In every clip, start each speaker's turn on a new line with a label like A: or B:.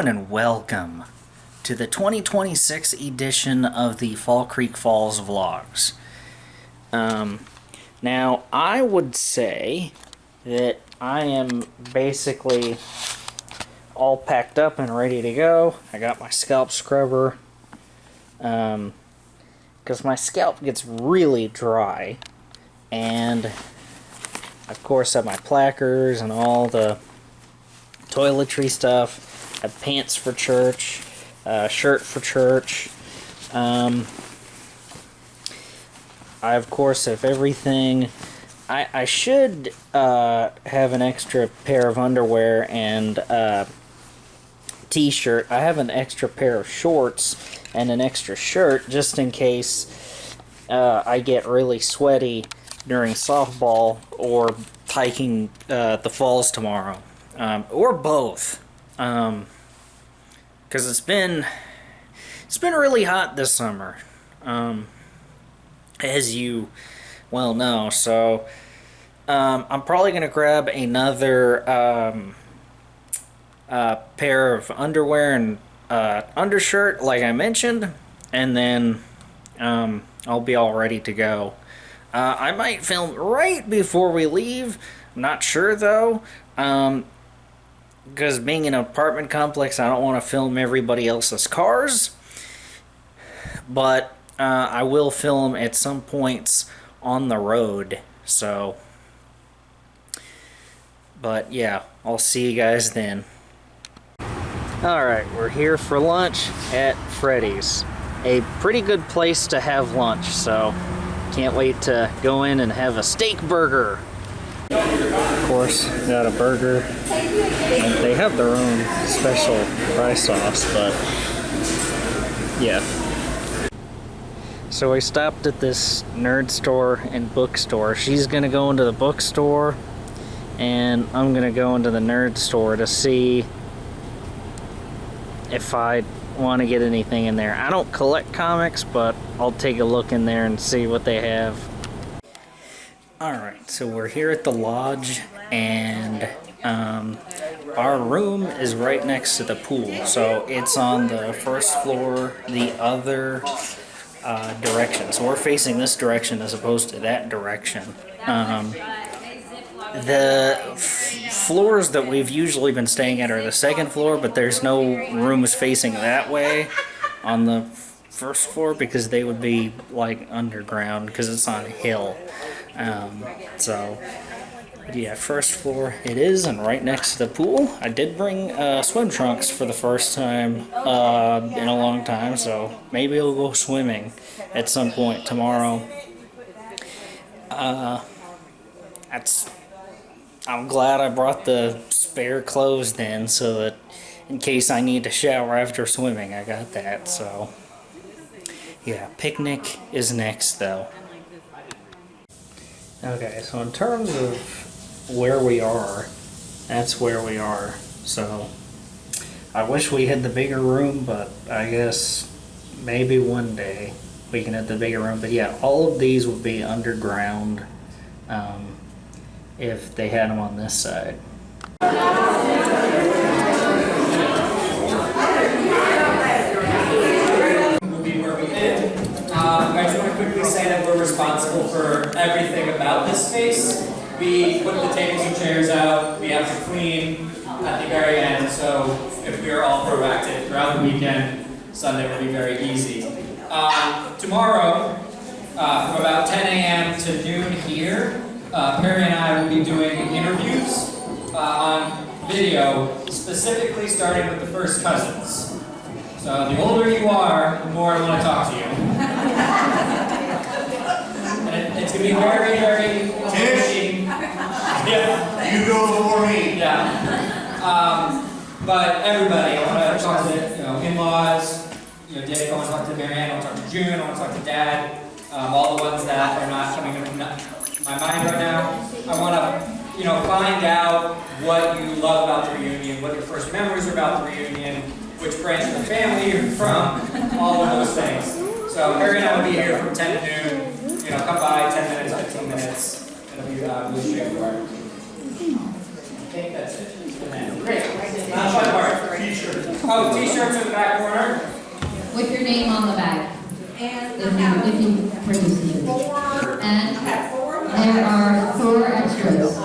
A: everyone, and welcome to the 2026 edition of the Fall Creek Falls vlogs. Now, I would say that I am basically all packed up and ready to go. I got my scalp scrubber, because my scalp gets really dry, and of course I have my plackers and all the toiletry stuff. I have pants for church, shirt for church. I of course have everything. I should have an extra pair of underwear and t-shirt. I have an extra pair of shorts and an extra shirt just in case I get really sweaty during softball or hiking the falls tomorrow, or both, because it's been really hot this summer, as you well know. So I'm probably gonna grab another pair of underwear and undershirt, like I mentioned, and then I'll be all ready to go. I might film right before we leave. I'm not sure though, because being in an apartment complex, I don't want to film everybody else's cars. But I will film at some points on the road. So, but yeah, I'll see you guys then. Alright, we're here for lunch at Freddy's. A pretty good place to have lunch, so can't wait to go in and have a steak burger. Of course, got a burger. And they have their own special fry sauce, but yeah. So we stopped at this nerd store and bookstore. She's gonna go into the bookstore, and I'm gonna go into the nerd store to see if I want to get anything in there. I don't collect comics, but I'll take a look in there and see what they have. Alright, so we're here at the lodge, and our room is right next to the pool. So it's on the first floor, the other direction. So we're facing this direction as opposed to that direction. The floors that we've usually been staying at are the second floor, but there's no rooms facing that way on the first floor because they would be like underground because it's on a hill. So yeah, first floor it is, and right next to the pool. I did bring swim trunks for the first time in a long time, so maybe I'll go swimming at some point tomorrow. I'm glad I brought the spare clothes then, so that in case I need to shower after swimming, I got that. So yeah, picnic is next though. Okay, so in terms of where we are, that's where we are. So I wish we had the bigger room, but I guess maybe one day we can have the bigger room. But yeah, all of these would be underground if they had them on this side.
B: I just want to quickly say that we're responsible for everything about this space. We put the tables and chairs out, we have to clean at the very end, so if we are all proactive throughout the weekend, Sunday will be very easy. Tomorrow, from about 10 a.m. to noon here, Perry and I will be doing interviews on video, specifically starting with the first cousins. So the older you are, the more I want to talk to you. And it's going to be very, very interesting. Yeah.
C: You go before me.
B: Yeah. But everybody, I want to talk to in-laws, Dick, I want to talk to Marianne, I want to talk to June, I want to talk to Dad, all the ones that are not coming to my mind right now. I want to, find out what you love about the reunion, what your first memories are about the reunion, which branch of the family you're from, all of those things. So Harry and I will be here from 10 to noon. Come by 10 minutes, 15 minutes. It'll be really straightforward. I think that's it. Great. Not fun part. Oh, t-shirts in the back corner.
C: With your name on the bag. If you purchase t-shirts. And there are 4 extras.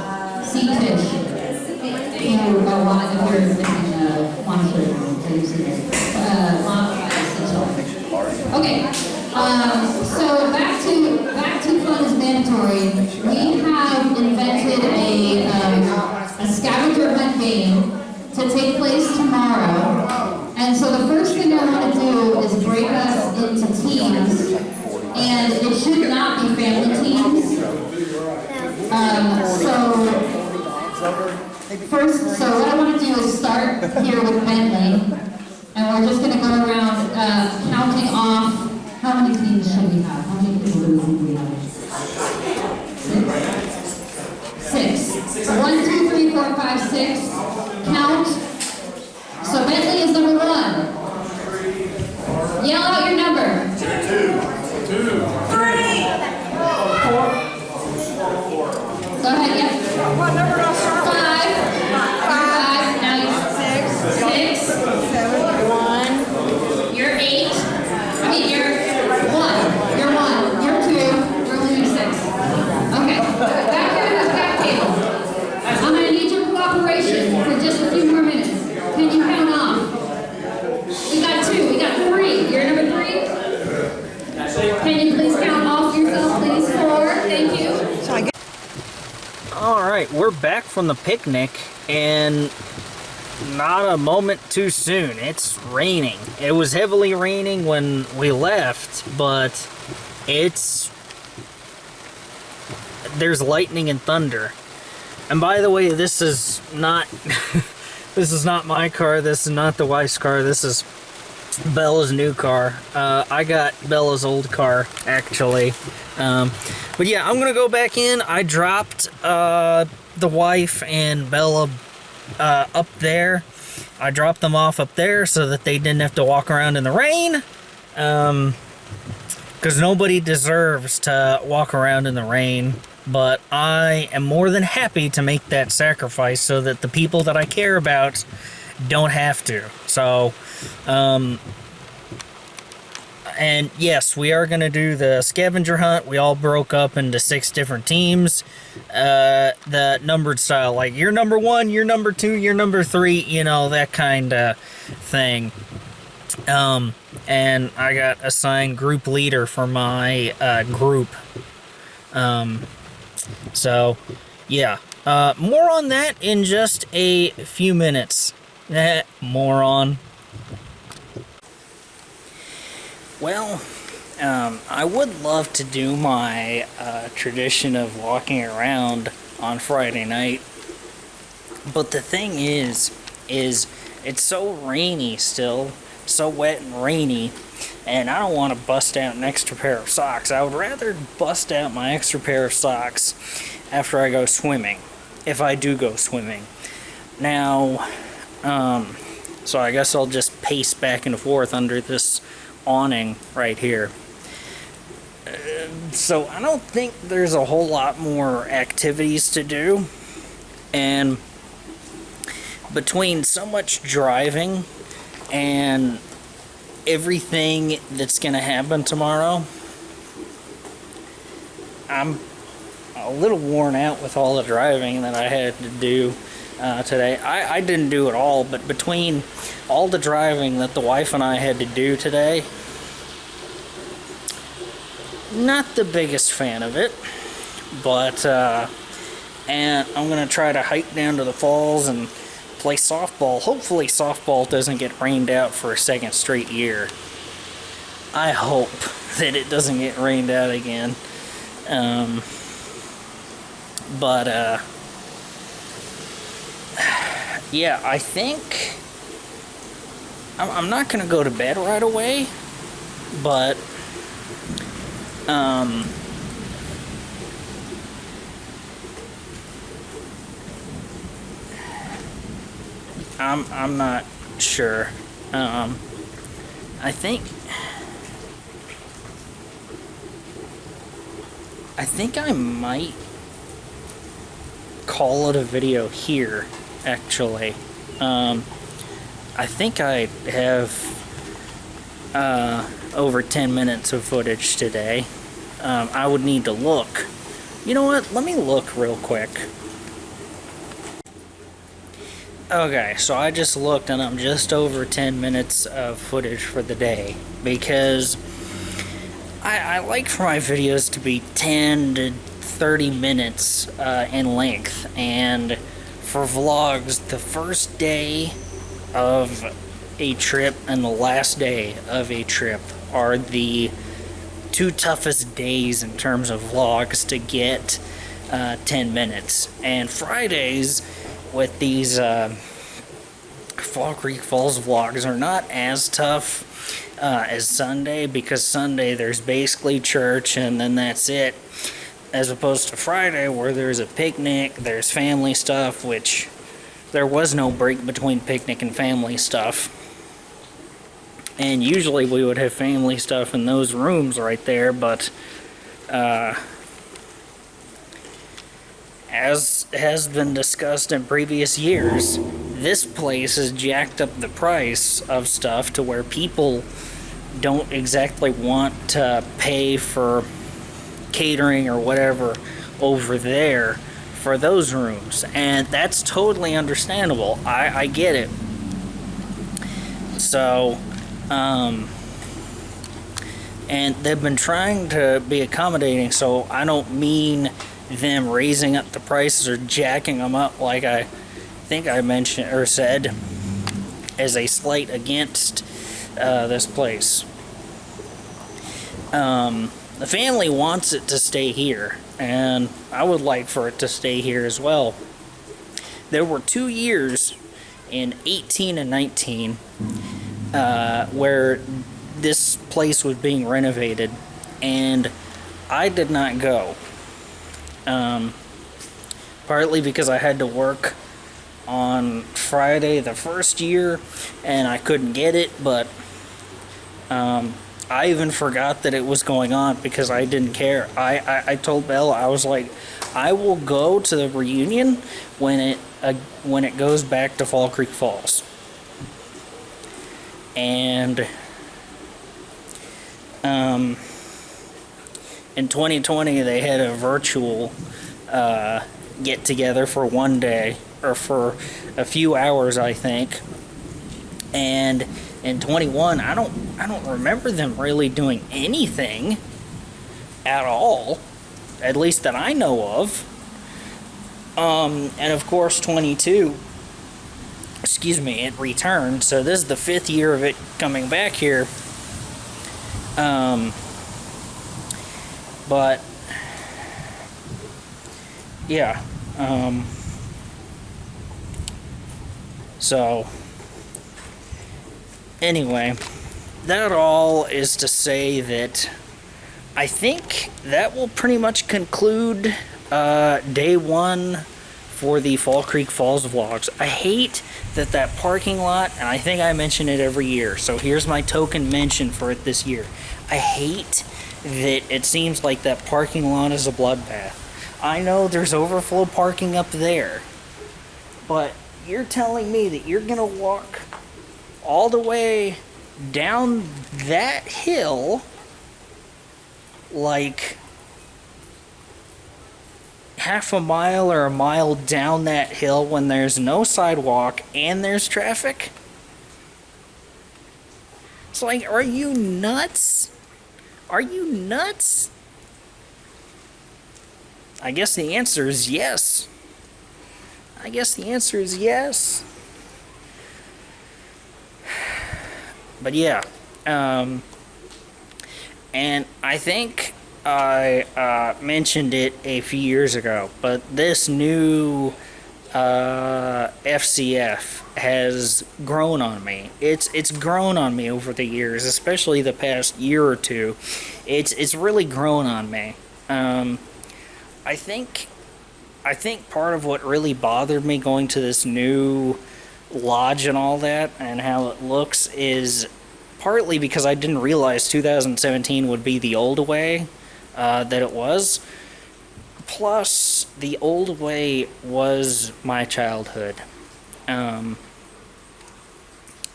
C: Sea fish. Who want to, if you're missing one shirt, so you see it. Okay. So back to fun is mandatory. We have invented a scavenger hunt game to take place tomorrow. And so the first thing I want to do is break us into teams. And it should not be family teams. So what I want to do is start here with Bentley. And we're just going to go around counting off. How many teams should we have? How many people do we have? 6. 1, 2, 3, 4, 5, 6. Count. So Bentley is number 1. Yell out your number.
D: 2. 3. 4.
C: Go ahead, yep.
D: What number do I start with?
C: 5. Now you're 6.
D: 7. 1.
C: You're 8. I mean, you're 1. You're 1. You're 2. We're only 6. Okay. Back here to the back table. I'm going to need your cooperation for just a few more minutes. Can you count off? We got 2. We got 3. You're number 3. Can you please count off yourself, please? 4. Thank you.
A: Alright, we're back from the picnic, and not a moment too soon. It's raining. It was heavily raining when we left, but there's lightning and thunder. And by the way, this is not this is not my car. This is not the wife's car. This is Bella's new car. I got Bella's old car, actually. But yeah, I'm gonna go back in. I dropped the wife and Bella up there. I dropped them off up there so that they didn't have to walk around in the rain. Because nobody deserves to walk around in the rain. But I am more than happy to make that sacrifice so that the people that I care about don't have to. So, and yes, we are going to do the scavenger hunt. We all broke up into 6 different teams. The numbered style, like you're number 1, you're number 2, you're number 3, you know, that kind of thing. And I got assigned group leader for my group. So, yeah. More on that in just a few minutes. Moron. Well, I would love to do my tradition of walking around on Friday night, but the thing is it's so rainy still, so wet and rainy, and I don't want to bust out an extra pair of socks. I would rather bust out my extra pair of socks after I go swimming, if I do go swimming. Now, so I guess I'll just pace back and forth under this awning right here. So I don't think there's a whole lot more activities to do, and between so much driving and everything that's gonna happen tomorrow, I'm a little worn out with all the driving that I had to do today. I didn't do it all, but between all the driving that the wife and I had to do today, not the biggest fan of it, but and I'm gonna try to hike down to the falls and play softball. Hopefully softball doesn't get rained out for a second straight year. I hope that it doesn't get rained out again. But yeah, I think I'm not gonna go to bed right away, but I'm not sure. I think I might call it a video here, actually. I think I have over 10 minutes of footage today. I would need to look. You know what? Let me look real quick. Okay, so I just looked and I'm just over 10 minutes of footage for the day because I like for my videos to be 10 to 30 minutes in length, and for vlogs, the first day of a trip and the last day of a trip are the two toughest days in terms of vlogs to get 10 minutes. And Fridays with these Fall Creek Falls vlogs are not as tough as Sunday, because Sunday there's basically church and then that's it, as opposed to Friday where there's a picnic, there's family stuff, which there was no break between picnic and family stuff. And usually we would have family stuff in those rooms right there, but as has been discussed in previous years, this place has jacked up the price of stuff to where people don't exactly want to pay for catering or whatever over there for those rooms, and that's totally understandable. I get it. So and they've been trying to be accommodating, so I don't mean them raising up the prices or jacking them up, like I think I mentioned or said, as a slight against this place. The family wants it to stay here, and I would like for it to stay here as well. There were 2 years in 18 and 19 where this place was being renovated, and I did not go. Partly because I had to work on Friday the first year and I couldn't get it, but I even forgot that it was going on because I didn't care. I told Bella, I was like, I will go to the reunion when it goes back to Fall Creek Falls. And in 2020 they had a virtual get together for one day, or for a few hours, I think. And in 21, I don't remember them really doing anything at all, at least that I know of. And of course 22, it returned, so this is the 5th year of it coming back here. But yeah, so anyway, that all is to say that I think that will pretty much conclude day 1 for the Fall Creek Falls vlogs. I hate that parking lot, and I think I mention it every year, so here's my token mention for it this year. I hate that it seems like that parking lot is a bloodbath. I know there's overflow parking up there, but you're telling me that you're gonna walk all the way down that hill, like half a mile or a mile down that hill, when there's no sidewalk and there's traffic? It's like, are you nuts? Are you nuts? I guess the answer is yes. I guess the answer is yes. But yeah, and I think I mentioned it a few years ago, but this new FCF has grown on me. It's grown on me over the years, especially the past year or two. It's really grown on me. I think part of what really bothered me going to this new lodge and all that, and how it looks, is partly because I didn't realize 2017 would be the old way that it was. Plus, the old way was my childhood.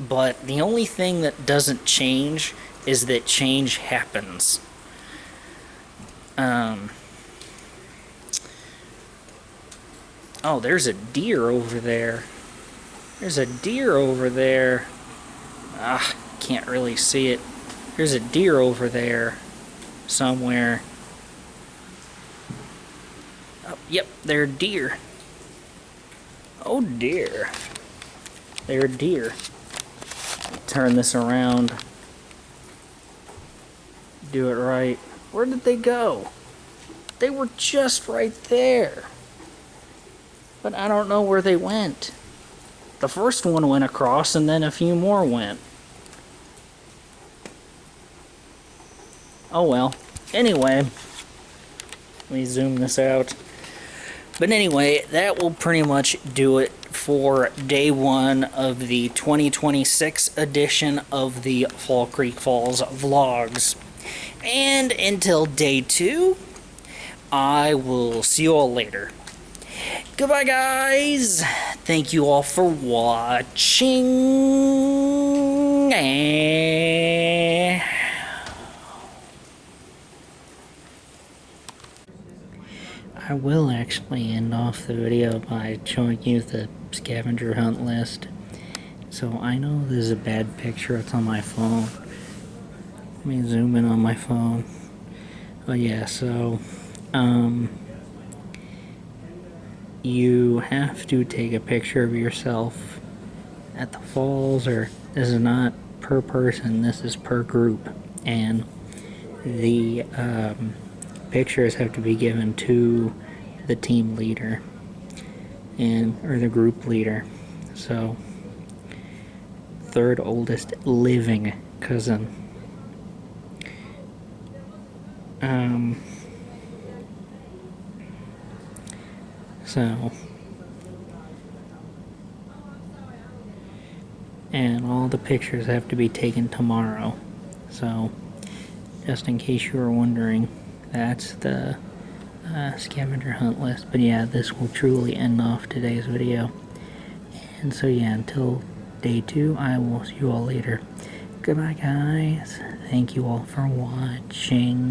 A: but the only thing that doesn't change is that change happens. Oh, there's a deer over there. There's a deer over there. Ah, can't really see it. There's a deer over there somewhere. Oh, yep, there are deer. Oh dear. There are deer. Turn this around. Do it right. Where did they go? They were just right there. But I don't know where they went. The first one went across and then a few more went. Oh well. Anyway, let me zoom this out. But anyway, that will pretty much do it for day one of the 2026 edition of the Fall Creek Falls vlogs. And until day two, I will see you all later. Goodbye, guys. Thank you all for watching. I will actually end off the video by showing you the scavenger hunt list. So I know this is a bad picture. It's on my phone. Let me zoom in on my phone. Oh yeah, so you have to take a picture of yourself at the falls, or this is not per person, this is per group, and the pictures have to be given to the team leader or the group leader. So third oldest living cousin. And all the pictures have to be taken tomorrow. So, just in case you were wondering, that's the scavenger hunt list. But yeah, this will truly end off today's video. And so yeah, until day two, I will see you all later. Goodbye, guys. Thank you all for watching.